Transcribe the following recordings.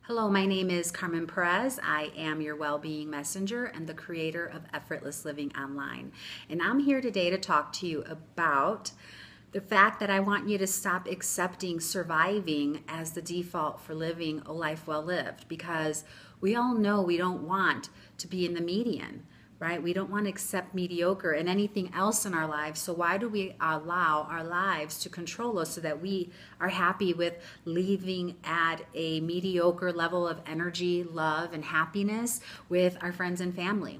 Hello, my name is Carmen Perez. I am your well-being messenger and the creator of Effortless Living Online. And I'm here today to talk to you about the fact that I want you to stop accepting surviving as the default for living a life well lived, because we all know we don't want to be in the median, right? We don't want to accept mediocre and anything else in our lives. So why do we allow our lives to control us so that we are happy with leaving at a mediocre level of energy, love, and happiness with our friends and family?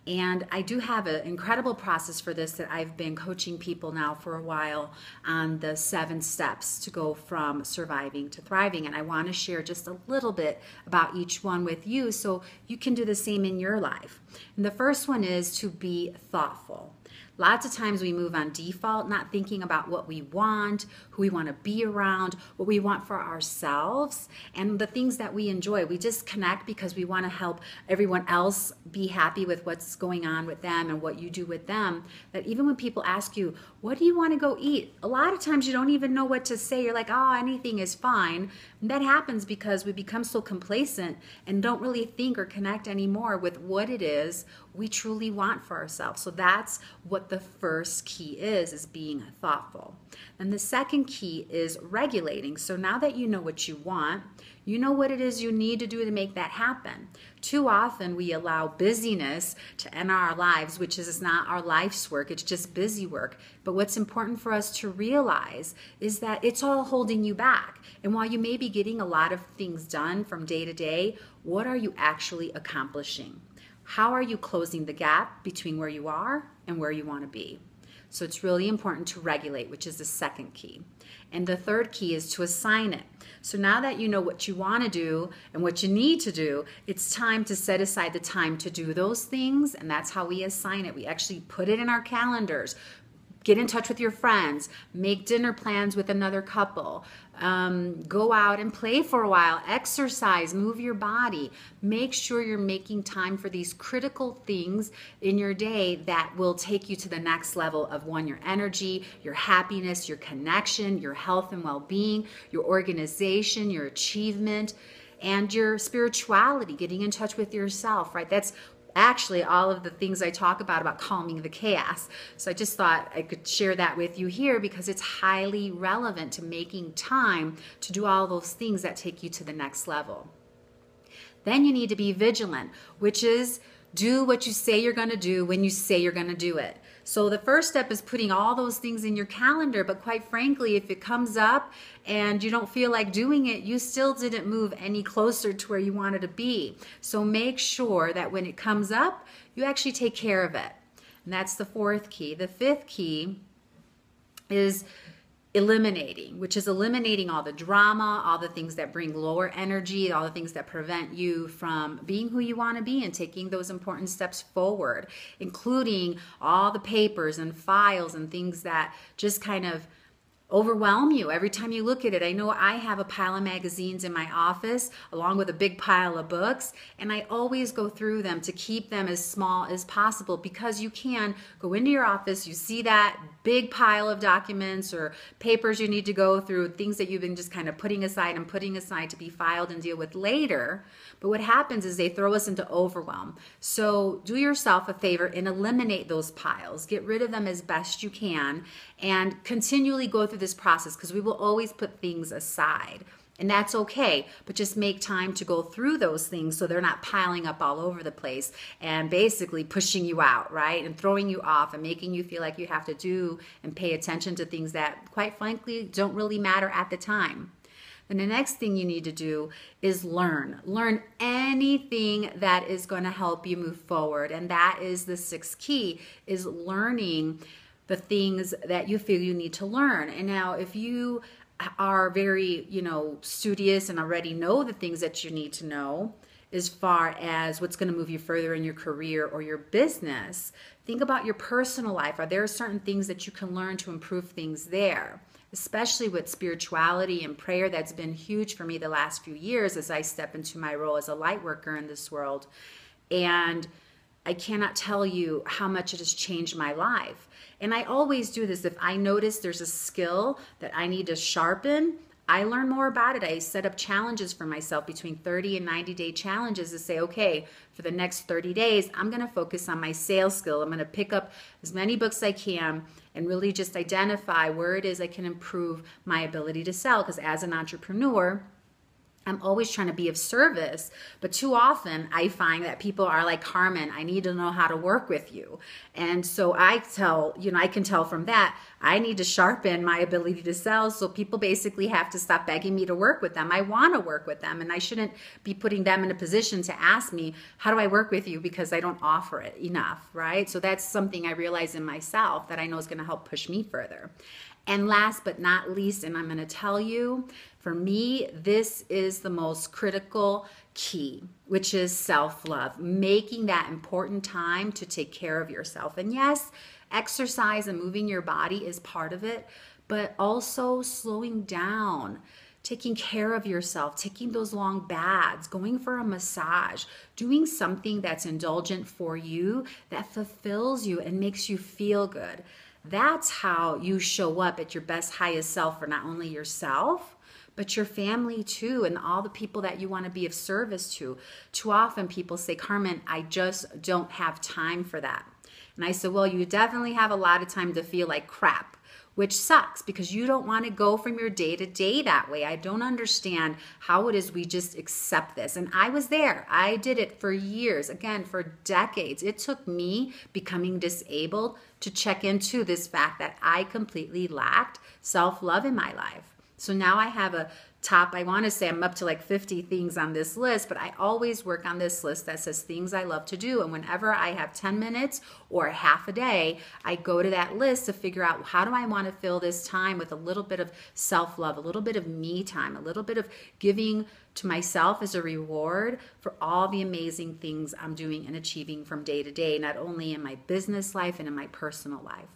And I do have an incredible process for this that I've been coaching people now for a while on the 7 steps to go from surviving to thriving. And I want to share just a little bit about each one with you so you can do the same in your life. And the first one is to be thoughtful. Lots of times we move on default, not thinking about what we want, who we want to be around, what we want for ourselves, and the things that we enjoy. We just connect because we want to help everyone else be happy with what's going on with them and what you do with them. That even when people ask you, what do you want to go eat? A lot of times you don't even know what to say. You're like, oh, anything is fine. And that happens because we become so complacent and don't really think or connect anymore with what it is we truly want for ourselves. So that's what the first key is being thoughtful. And the second key is regulating. So now that you know what you want, you know what it is you need to do to make that happen. Too often we allow busyness to enter our lives, which is not our life's work, it's just busy work. But what's important for us to realize is that it's all holding you back. And while you may be getting a lot of things done from day to day, what are you actually accomplishing? How are you closing the gap between where you are and where you want to be? So it's really important to regulate, which is the second key. And the third key is to assign it. So now that you know what you want to do and what you need to do, it's time to set aside the time to do those things, and that's how we assign it. We actually put it in our calendars. Get in touch with your friends, make dinner plans with another couple, go out and play for a while, exercise, move your body. Make sure you're making time for these critical things in your day that will take you to the next level of your energy, your happiness, your connection, your health and well-being, your organization, your achievement, and your spirituality, getting in touch with yourself, right? That's actually all of the things I talk about calming the chaos. So I just thought I could share that with you here because it's highly relevant to making time to do all those things that take you to the next level. Then you need to be vigilant, which is do what you say you're going to do when you say you're going to do it. So the first step is putting all those things in your calendar, but quite frankly, if it comes up and you don't feel like doing it, you still didn't move any closer to where you wanted to be. So make sure that when it comes up, you actually take care of it. And that's the fourth key. The fifth key is eliminating, which is eliminating all the drama, all the things that bring lower energy, all the things that prevent you from being who you want to be and taking those important steps forward, including all the papers and files and things that just kind of overwhelm you every time you look at it. I know I have a pile of magazines in my office along with a big pile of books, and I always go through them to keep them as small as possible, because you can go into your office, you see that big pile of documents or papers you need to go through, things that you've been just kind of putting aside to be filed and deal with later. But what happens is they throw us into overwhelm. So do yourself a favor and eliminate those piles. Get rid of them as best you can and continually go through this process, because we will always put things aside. And that's okay, but just make time to go through those things so they're not piling up all over the place and basically pushing you out, right? And throwing you off and making you feel like you have to do and pay attention to things that, quite frankly, don't really matter at the time. And the next thing you need to do is learn. Learn anything that is going to help you move forward. And that is the sixth key, is learning the things that you feel you need to learn. And now if you are very, studious and already know the things that you need to know as far as what's going to move you further in your career or your business, think about your personal life. Are there certain things that you can learn to improve things there? Especially with spirituality and prayer. That's been huge for me the last few years as I step into my role as a light worker in this world. And I cannot tell you how much it has changed my life. And I always do this. If I notice there's a skill that I need to sharpen, I learn more about it. I set up challenges for myself, between 30 and 90-day challenges, to say, okay, for the next 30 days, I'm going to focus on my sales skill. I'm going to pick up as many books as I can and really just identify where it is I can improve my ability to sell. Because as an entrepreneur, I'm always trying to be of service, but too often I find that people are like, Carmen, I need to know how to work with you. And so I can tell from that, I need to sharpen my ability to sell. So people basically have to stop begging me to work with them. I want to work with them, and I shouldn't be putting them in a position to ask me, how do I work with you? Because I don't offer it enough, right? So that's something I realize in myself that I know is going to help push me further. And last but not least, and I'm going to tell you, for me, this is the most critical key, which is self-love, making that important time to take care of yourself. And yes, exercise and moving your body is part of it, but also slowing down, taking care of yourself, taking those long baths, going for a massage, doing something that's indulgent for you, that fulfills you and makes you feel good. That's how you show up at your best, highest self for not only yourself, but your family too, and all the people that you want to be of service to. Too often people say, Carmen, I just don't have time for that. And I said, well, you definitely have a lot of time to feel like crap, which sucks because you don't want to go from your day to day that way. I don't understand how it is we just accept this. And I was there. I did it for years, again, for decades. It took me becoming disabled to check into this fact that I completely lacked self-love in my life. So now I have a top, I want to say I'm up to like 50 things on this list, but I always work on this list that says things I love to do. And whenever I have 10 minutes or half a day, I go to that list to figure out, how do I want to fill this time with a little bit of self-love, a little bit of me time, a little bit of giving to myself as a reward for all the amazing things I'm doing and achieving from day to day, not only in my business life and in my personal life.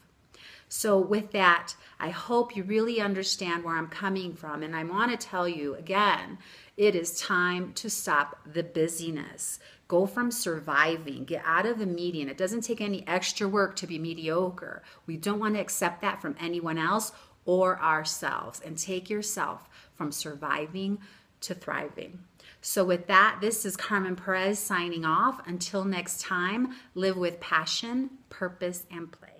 So with that, I hope you really understand where I'm coming from. And I want to tell you again, it is time to stop the busyness. Go from surviving, get out of the median. It doesn't take any extra work to be mediocre. We don't want to accept that from anyone else or ourselves, and take yourself from surviving to thriving. So with that, this is Carmen Perez signing off. Until next time, live with passion, purpose, and play.